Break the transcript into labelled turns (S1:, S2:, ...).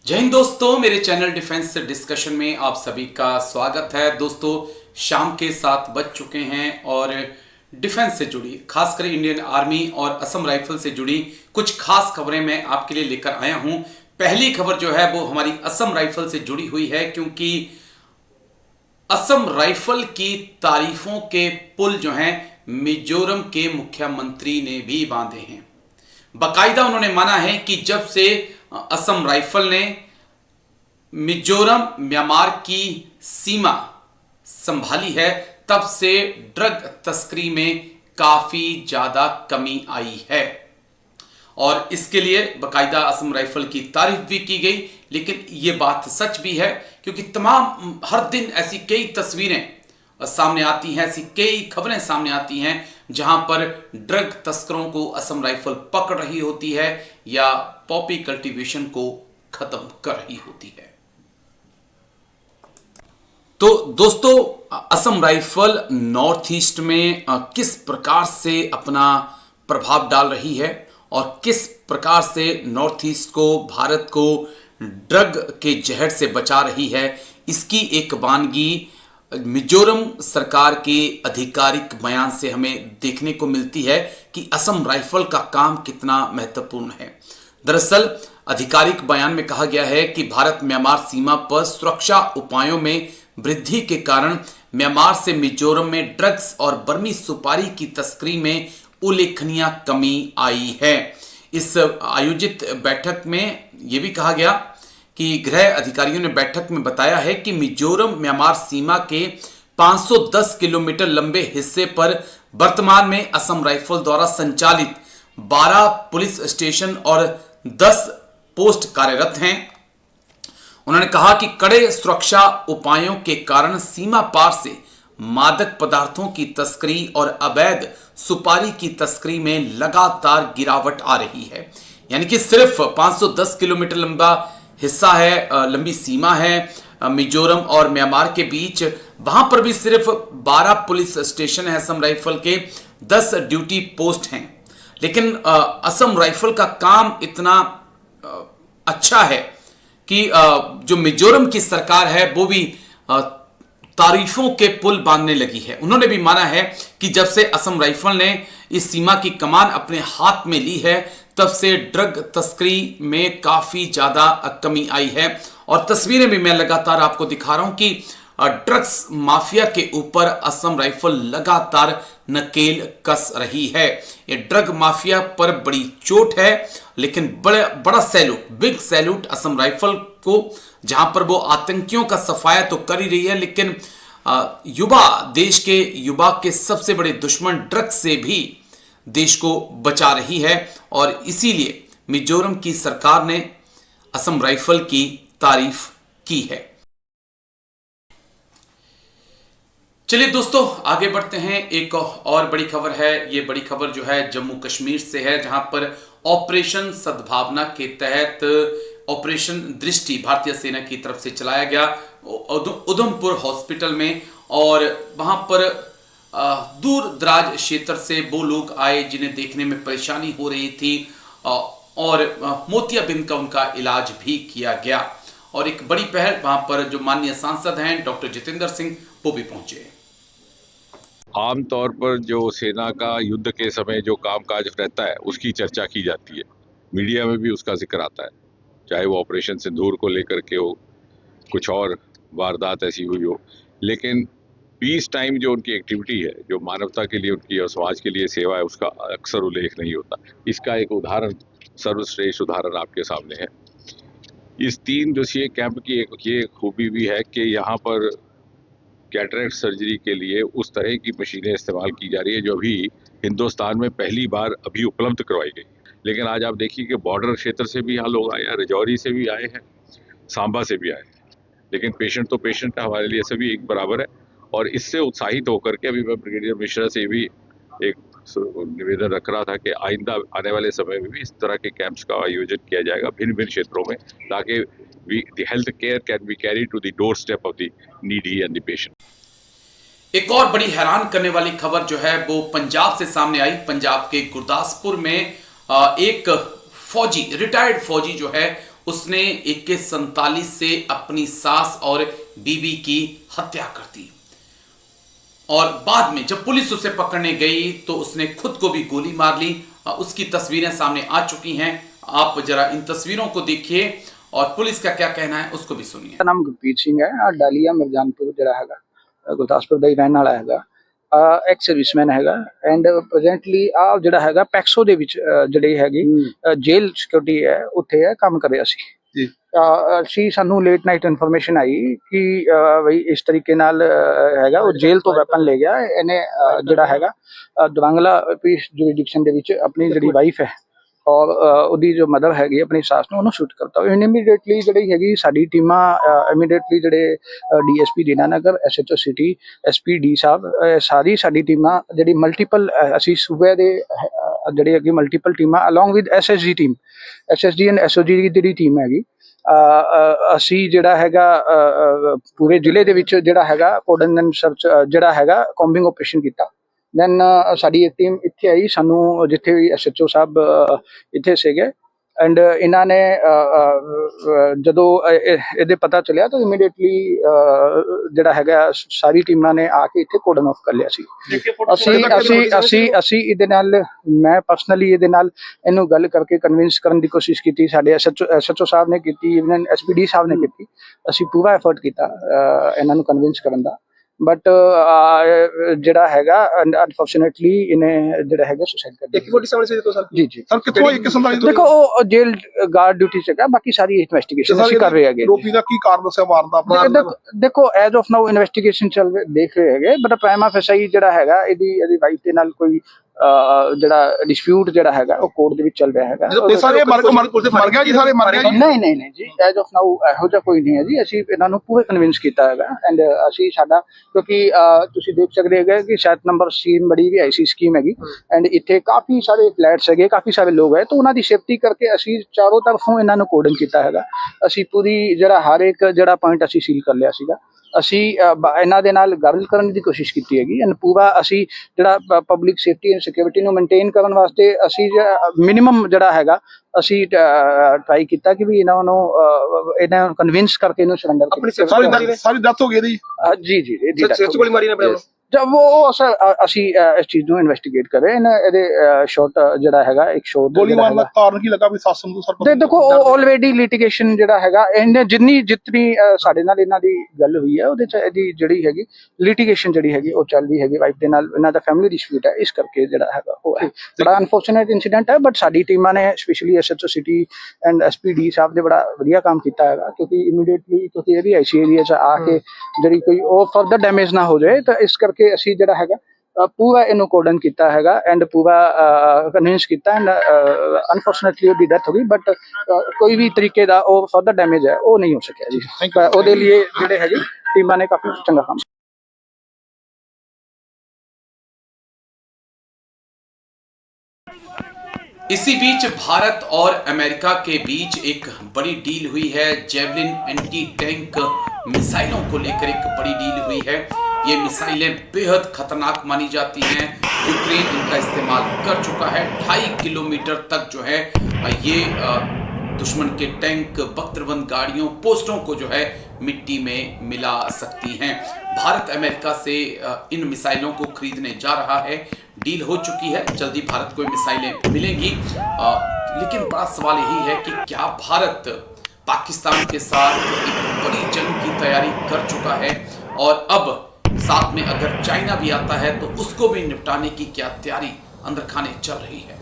S1: जय हिंद दोस्तों, मेरे चैनल डिफेंस डिस्कशन में आप सभी का स्वागत है। दोस्तों, शाम के 7 बज चुके हैं और डिफेंस से जुड़ी, खासकर इंडियन आर्मी और असम राइफल से जुड़ी कुछ खास खबरें मैं आपके लिए लेकर आया हूं। पहली खबर जो है वो हमारी असम राइफल से जुड़ी हुई है, क्योंकि असम राइफल की तारीफों के पुल जो हैं मिजोरम के मुख्यमंत्री ने भी बांधे हैं। बाकायदा उन्होंने माना है कि जब से असम राइफल ने मिजोरम म्यांमार की सीमा संभाली है, तब से ड्रग तस्करी में काफी ज्यादा कमी आई है और इसके लिए बाकायदा असम राइफल की तारीफ भी की गई। लेकिन यह बात सच भी है, क्योंकि तमाम हर दिन ऐसी कई तस्वीरें सामने आती हैं, ऐसी कई खबरें सामने आती हैं जहां पर ड्रग तस्करों को असम राइफल पकड़ रही होती है या पॉपी कल्टीवेशन को खत्म कर रही होती है। तो दोस्तों, असम राइफल नॉर्थ ईस्ट में किस प्रकार से अपना प्रभाव डाल रही है और किस प्रकार से नॉर्थ ईस्ट को, भारत को ड्रग के जहर से बचा रही है, इसकी एक वानगी मिजोरम सरकार के आधिकारिक बयान से हमें देखने को मिलती है कि असम राइफल का काम कितना महत्वपूर्ण है। दरअसल आधिकारिक बयान में कहा गया है कि भारत म्यांमार सीमा पर सुरक्षा उपायों में वृद्धि के कारण म्यांमार से मिजोरम में ड्रग्स और बर्मी सुपारी की तस्करी में उल्लेखनीय कमी आई है। इस आयोजित बैठक में यह भी कहा गया कि गृह अधिकारियों ने बैठक में बताया है कि मिजोरम म्यांमार सीमा के 510 किलोमीटर लंबे हिस्से पर वर्तमान में असम राइफल द्वारा संचालित 12 पुलिस स्टेशन और 10 पोस्ट कार्यरत हैं। उन्होंने कहा कि कड़े सुरक्षा उपायों के कारण सीमा पार से मादक पदार्थों की तस्करी और अवैध सुपारी की तस्करी में लगातार गिरावट आ रही है। यानी कि सिर्फ 510 किलोमीटर लंबा हिस्सा है, लंबी सीमा है मिजोरम और म्यांमार के बीच, वहां पर भी सिर्फ 12 पुलिस स्टेशन है असम राइफल के, 10 ड्यूटी पोस्ट हैं। लेकिन असम राइफल का काम इतना अच्छा है कि जो मिजोरम की सरकार है वो भी तारीफों के पुल बांधने लगी है। उन्होंने भी माना है कि जब से असम राइफल ने इस सीमा की कमान अपने हाथ में ली है, तब से ड्रग तस्करी में काफी ज्यादा कमी आई है। और तस्वीरें भी मैं लगातार आपको दिखा रहा हूं कि ड्रग्स माफिया के ऊपर असम राइफल लगातार नकेल कस रही है। ये ड्रग माफिया पर बड़ी चोट है, लेकिन बड़ा salute, big salute Assam rifle को, जहां पर वो आतंकियों का सफाया तो कर ही रही है, लेकिन देश के युवा के सबसे बड़े दुश्मन ड्रग्स से भी देश को बचा रही है। और इसीलिए मिजोरम की सरकार ने असम राइफल की तारीफ की है। चलिए दोस्तों, आगे बढ़ते हैं। एक और बड़ी खबर है। ये बड़ी खबर जो है जम्मू कश्मीर से है, जहां पर ऑपरेशन सद्भावना के तहत ऑपरेशन दृष्टि भारतीय सेना की तरफ से चलाया गया उधमपुर हॉस्पिटल में। और वहां पर दूर दराज क्षेत्र से वो लोग आए जिन्हें देखने में परेशानी हो रही थी और मोतियाबिंद का उनका इलाज भी किया गया। और एक बड़ी पहल, वहां पर जो माननीय सांसद हैं डॉक्टर जितेंद्र सिंह, वो भी पहुंचे।
S2: आमतौर पर जो सेना का युद्ध के समय जो कामकाज रहता है उसकी चर्चा की जाती है, मीडिया में भी उसका जिक्र आता है, चाहे वो ऑपरेशन सिंदूर को लेकर के हो, कुछ और वारदात ऐसी हुई हो। लेकिन पीस टाइम जो उनकी एक्टिविटी है, जो मानवता के लिए उनकी और समाज के लिए सेवा है, उसका अक्सर उल्लेख नहीं होता। इसका एक उदाहरण, सर्वश्रेष्ठ उदाहरण आपके सामने है। इस 3 दिवसीय कैंप की एक ये खूबी भी है कि यहाँ पर कैटरेक्ट सर्जरी के लिए उस तरह की मशीनें इस्तेमाल की जा रही है जो अभी हिंदुस्तान में पहली बार अभी उपलब्ध करवाई गई। लेकिन आज आप देखिए कि बॉर्डर क्षेत्र से भी यहाँ लोग आए हैं, राजौरी से भी आए हैं, सांबा से भी आए हैं। लेकिन पेशेंट तो पेशेंट है, हमारे लिए सभी एक बराबर है। और इससे उत्साहित होकर के अभी मैं ब्रिगेडियर मिश्रा से भी एक निवेदन रख रहा था कि आइंदा आने वाले समय में भी इस तरह के कैंप्स का आयोजन किया जाएगा भिन्न भिन्न क्षेत्रों में, ताकि the health care can be carried to the doorstep of the needy and the patient.
S1: एक और बड़ी हैरान करने वाली खबर जो है वो पंजाब से सामने आई। पंजाब के गुरदासपुर में एक फौजी, रिटायर्ड फौजी जो है, उसने AK-47 से अपनी सास और बीवी की हत्या कर दी और बाद में जब पुलिस उसे पकड़ने गई तो उसने खुद को भी गोली मार ली। उसकी तस्वीरें सामने आ चुकी हैं, आप जरा इन तस्वीरों को देखिए और पुलिस का क्या कहना है उसको भी सुनिए।
S3: ਮੇਰਾ ਨਾਮ ਗੁਰਪ੍ਰੀਤ ਸਿੰਘ ਹੈ। ਡਾਲੀਆ ਮਿਰਜ਼ਾਨਪੁਰ ਜਿਹੜਾ ਹੈਗਾ ਗੁਰਦਾਸਪੁਰ ਦਾ ਹੀ ਰਹਿਣ ਵਾਲਾ ਹੈਗਾ। ਐਕਸ ਸਰਵਿਸਮੈਨ ਹੈਗਾ ਐਂਡ ਪ੍ਰੈਜ਼ੈਂਟਲੀ ਜਿਹੜਾ ਹੈਗਾ ਪੈਕਸੋ ਦੇ ਵਿੱਚ ਜਿਹੜੀ ਹੈਗੀ ਜੇਲ੍ਹ ਸਿਕਿਉਰਿਟੀ ਹੈ ਉੱਥੇ ਹੈ ਕੰਮ ਕਰ ਰਿਹਾ ਸੀ ਜੀ। ਅਸੀਂ ਸਾਨੂੰ ਲੇਟ ਨਾਈਟ ਇਨਫੋਰਮੇਸ਼ਨ ਆਈ ਕਿ ਬਈ ਇਸ ਤਰੀਕੇ ਨਾਲ ਹੈਗਾ ਉਹ ਜੇਲ੍ਹ ਤੋਂ ਵੈਪਨ ਲੈ ਗਿਆ। ਇਹਨੇ ਜਿਹੜਾ ਹੈਗਾ ਦਵਾਂਗਲਾ ਪੀਸ ਜੁਰਿਸਡਿਕਸ਼ਨ ਦੇ ਵਿੱਚ ਆਪਣੀ ਜਿਹੜੀ ਵਾਈਫ ਹੈ ਔਰ ਉਹਦੀ ਜੋ ਮਦਰ ਹੈਗੀ ਆਪਣੀ ਸਾਸ ਨੂੰ ਉਹਨੂੰ ਸ਼ੂਟ ਕਰਤਾ। ਇਮੀਡੀਏਟਲੀ ਜਿਹੜੀ ਹੈਗੀ ਸਾਡੀ ਟੀਮਾਂ ਇਮੀਡੀਏਟਲੀ ਜਿਹੜੇ DSP Dinanagar SHO city SP D ਸਾਹਿਬ ਸਾਰੀ ਸਾਡੀ ਟੀਮਾਂ ਜਿਹੜੀ ਮਲਟੀਪਲ ਅਸੀਂ ਸੂਬੇ ਦੇ ਜਿਹੜੀ ਹੈਗੀ ਮਲਟੀਪਲ ਟੀਮਾਂ along with SSG team SSG and SOG ਦੀ ਜਿਹੜੀ ਟੀਮ ਹੈਗੀ ਅਸੀਂ ਜਿਹੜਾ ਹੈਗਾ ਪੂਰੇ ਜ਼ਿਲ੍ਹੇ ਦੇ ਵਿੱਚ ਜਿਹੜਾ ਹੈਗਾ ਕੋਡਨ ਐਂਡ ਸਰਚ ਜਿਹੜਾ ਹੈਗਾ ਕੌਂਬਿੰਗ ਆਪਰੇਸ਼ਨ ਕੀਤਾ। ਦੈਨ ਸਾਡੀ ਇੱਕ ਟੀਮ ਇੱਥੇ ਆਈ ਸਾਨੂੰ ਜਿੱਥੇ ਵੀ SHO ਸਾਹਿਬ ਇੱਥੇ ਸੀਗੇ ਐਂਡ ਇਹਨਾਂ ਨੇ ਜਦੋਂ ਇਹਦੇ ਪਤਾ ਚੱਲਿਆ ਤਾਂ ਇਮੀਡੀਏਟਲੀ ਜਿਹੜਾ ਹੈਗਾ ਸਾਰੀ ਟੀਮਾਂ ਨੇ ਆ ਕੇ ਇੱਥੇ ਕੋਡਨ ਆਫ ਕਰ ਲਿਆ ਸੀ। ਅਸੀਂ ਇਹਦੇ ਨਾਲ ਮੈਂ ਪਰਸਨਲੀ ਇਹਦੇ ਨਾਲ ਇਹਨੂੰ ਗੱਲ ਕਰਕੇ ਕਨਵਿੰਸ ਕਰਨ ਦੀ ਕੋਸ਼ਿਸ਼ ਕੀਤੀ। ਸਾਡੇ SHO ਸਾਹਿਬ ਨੇ ਕੀਤੀ, ਇਵਨ SPD ਸਾਹਿਬ ਨੇ ਕੀਤੀ। ਅਸੀਂ ਪੂਰਾ ਐਫਰਟ ਕੀਤਾ ਇਹਨਾਂ ਨੂੰ ਕਨਵਿੰਸ ਕਰਨ ਦਾ ਬਟ ਜਿਹੜਾ ਹੈਗਾ ਅਨਫੋਰਚੂਨੇਟਲੀ ਇਹਨੇ ਜਿਹੜਾ ਹੈਗਾ ਸੁਸਾਈਡ ਕਰ ਲਿਆ।
S4: 47 ਸੀ ਦੇਖੋ ਸਰ
S3: ਜੀ ਜੀ
S4: ਸਰ ਕਿੱਥੋਂ ਇੱਕ ਕਿਸਮ ਦਾ
S3: ਦੇਖੋ ਉਹ ਜੇਲ੍ਹ ਗਾਰਡ ਡਿਊਟੀ ਚ ਹੈਗਾ। ਬਾਕੀ ਸਾਰੀ ਇਨਵੈਸਟੀਗੇਸ਼ਨ ਅਸੀਂ ਕਰ ਰਹੇ ਹੈਗੇ।
S4: ਰੋਪੀ ਦਾ ਕੀ ਕਾਰਨ ਦੱਸਿਆ ਮਾਰਨ ਦਾ?
S3: ਦੇਖੋ ਐਜ਼ ਆਫ ਨਾਓ ਇਨਵੈਸਟੀਗੇਸ਼ਨ ਚੱਲ ਦੇਖ ਰਹੇ ਹੈਗੇ ਬਟ ਪ੍ਰਾਈਮਾ ਫੇਸਾਈ ਜਿਹੜਾ ਹੈਗਾ ਇਹਦੀ ਵਾਈਫ ਦੇ ਨਾਲ ਕੋਈ ਜਿਹੜਾ ਡਿਸਪਿਊਟ ਜਿਹੜਾ ਹੈਗਾ ਉਹ ਕੋਰਟ ਦੇ ਵਿੱਚ ਚੱਲ ਰਿਹਾ ਹੈਗਾ।
S4: ਸਾਰੇ ਮਰ ਗਿਆ ਜੀ, ਸਾਰੇ ਮਰ ਗਿਆ ਜੀ?
S3: ਨਹੀਂ ਜੀ ਐਜ਼ ਆਫ ਨਾਓ ਇਹੋ ਜਿਹਾ ਕੋਈ ਨਹੀਂ ਹੈ ਜੀ। ਅਸੀਂ ਇਹਨਾਂ ਨੂੰ ਪੂਰੇ ਕਨਵਿੰਸ ਕੀਤਾ ਹੈਗਾ ਐਂਡ ਅਸੀਂ ਸਾਡਾ ਕਿਉਂਕਿ ਤੁਸੀਂ ਦੇਖ ਸਕਦੇ ਹੈਗੇ ਕਿ 7 ਨੰਬਰ ਸਕੀਮ ਬੜੀ ਵੀ IC ਸਕੀਮ ਹੈਗੀ ਐਂਡ ਇੱਥੇ ਕਾਫੀ ਸਾਰੇ ਫਲੈਟਸ ਹੈਗੇ, ਕਾਫੀ ਸਾਰੇ ਲੋਕ ਹੈ ਤਾਂ ਉਹਨਾਂ ਦੀ ਸੇਫਟੀ ਕਰਕੇ ਅਸੀਂ ਚਾਰੋਂ ਤਰਫੋਂ ਇਹਨਾਂ ਨੂੰ ਕੋਡਨ ਕੀਤਾ ਹੈਗਾ। ਅਸੀਂ ਪੂਰੀ ਜਿਹੜਾ ਹਰ ਇੱਕ ਜਿਹੜਾ ਪੁਆਇੰਟ ਅਸੀਂ ਸੀਲ ਕਰ ਲਿਆ ਸੀਗਾ। ਅਸੀਂ ਇਹਨਾਂ ਦੇ ਨਾਲ ਗੱਲ ਕਰਨ ਦੀ ਕੋਸ਼ਿਸ਼ ਕੀਤੀ ਹੈਗੀ ਐਂਡ ਪੂਰਾ ਅਸੀਂ ਜਿਹੜਾ ਪਬਲਿਕ ਸੇਫਟੀ ਐਂਡ ਸਿਕਿਉਰਿਟੀ ਨੂੰ ਮੇਨਟੇਨ ਕਰਨ ਵਾਸਤੇ ਅਸੀਂ ਮਿਨੀਮਮ ਜਿਹੜਾ ਹੈਗਾ ਅਸੀਂ ਟਰਾਈ ਕੀਤਾ ਕਿ ਵੀ ਇਹਨਾਂ ਨੂੰ ਕਨਵਿੰਸ ਕਰਕੇ ਇਹਨੂੰ ਸਰੈਂਡਰ
S4: ਸਾਰੀ ਡੈਥ ਹੋ ਗਈ ਜੀ?
S3: ਜੀ
S4: ਸਿਰ 'ਚ ਗੋਲੀ ਮਾਰੀ ਨੇ ਆਪਣੇ ਨੂੰ?
S3: जब वो सर ਅਸੀਂ ਇਸ ਚੀਜ਼ ਨੂੰ ਇਨਵੈਸਟੀਗੇਟ ਕਰ ਰਹੇ ਹਾਂ। ਇਹਦੇ ਸ਼ਾਟ ਜਿਹੜਾ ਹੈਗਾ ਇੱਕ ਸ਼ਾਟ
S4: ਗੋਲੀ ਮਾਰਨ ਦਾ ਕਾਰਨ ਕੀ ਲੱਗਾ ਵੀ ਸਾਸਨ ਤੋਂ ਸਰ?
S3: ਦੇਖੋ ਆਲਰੇਡੀ ਲਿਟੀਗੇਸ਼ਨ ਜਿਹੜਾ ਹੈਗਾ ਇਹਨੇ ਜਿਤਨੀ ਸਾਡੇ ਨਾਲ ਇਹਨਾਂ ਦੀ ਗੱਲ ਹੋਈ ਹੈ ਉਹਦੇ ਚ ਇਹਦੀ ਜਿਹੜੀ ਹੈਗੀ ਲਿਟੀਗੇਸ਼ਨ ਜਿਹੜੀ ਹੈਗੀ ਉਹ ਚੱਲਦੀ ਹੈਗੀ ਵਾਈਫ ਦੇ ਨਾਲ। ਇਹਨਾਂ ਦਾ ਫੈਮਿਲੀ ਡਿਸਪਿਊਟ ਹੈ ਇਸ ਕਰਕੇ ਜਿਹੜਾ ਹੈਗਾ ਉਹ ਹੈ ਬੜਾ ਅਨਫੋਰਚੂਨੇਟ ਇਨਸੀਡੈਂਟ ਹੈ ਬਟ ਸਾਡੀ ਟੀਮਾਂ ਨੇ specially SHO city and SPD ਸਾਹਿਬ ਦੇ ਬੜਾ ਵਧੀਆ ਕੰਮ ਕੀਤਾ ਹੈਗਾ ਕਿਉਂਕਿ ਇਮੀਡੀਏਟਲੀ ਕਿਉਂਕਿ ਇਹ ਵੀ IC ਏਰੀਆ ਚ ਆ ਕੇ ਜਿਹੜੀ ਕੋਈ ਉਹ ਫਰਦਰ ਡੈਮੇਜ ਨਾ ਹੋ ਜਾਏ ਤਾਂ ਇਸ ਕਰਕੇ ਅਸੀਂ ਜਿਹੜਾ ਹੈਗਾ ਪੂਰਾ ਇਹਨੂੰ ਕੋਡਨ ਕੀਤਾ ਹੈਗਾ ਐਂਡ ਪੂਰਾ ਕਨਵਿੰਸ ਕੀਤਾ ਐਂਡ ਅਨਫੋਰਚੂਨੇਟਲੀ ਉਹਦੀ ਡੈਥ ਹੋ ਗਈ ਬਟ ਕੋਈ ਵੀ ਤਰੀਕੇ ਦਾ ਉਹ ਫਰਦਰ ਡੈਮੇਜ ਹੈ ਉਹ ਨਹੀਂ ਹੋ ਸਕਿਆ ਜੀ। ਉਹਦੇ ਲਈ ਜਿਹੜੇ ਹੈਗੇ ਟੀਮਾਂ ਨੇ ਕਾਫੀ ਚੰਗਾ ਕੰਮ।
S1: इसी बीच भारत और अमेरिका के बीच एक बड़ी डील हुई है। जेवलिन एंटी टैंक मिसाइलों को लेकर एक बड़ी डील हुई है। ये मिसाइलें बेहद खतरनाक मानी जाती हैं। यूक्रेन इनका इस्तेमाल कर चुका है। 2.5 किलोमीटर तक जो है ये दुश्मन के टैंक, बख्तरबंद गाड़ियों, पोस्टों को जो है मिट्टी में मिला सकती हैं। भारत अमेरिका से इन मिसाइलों को खरीदने जा रहा है। डील हो चुकी है, जल्दी भारत को मिसाइलें मिलेंगी। लेकिन बड़ा सवाल यही है कि क्या भारत पाकिस्तान के साथ एक बड़ी जंग की तैयारी कर चुका है और अब साथ में अगर चाइना भी आता है तो उसको भी निपटाने की क्या तैयारी अंदर खाने चल रही है।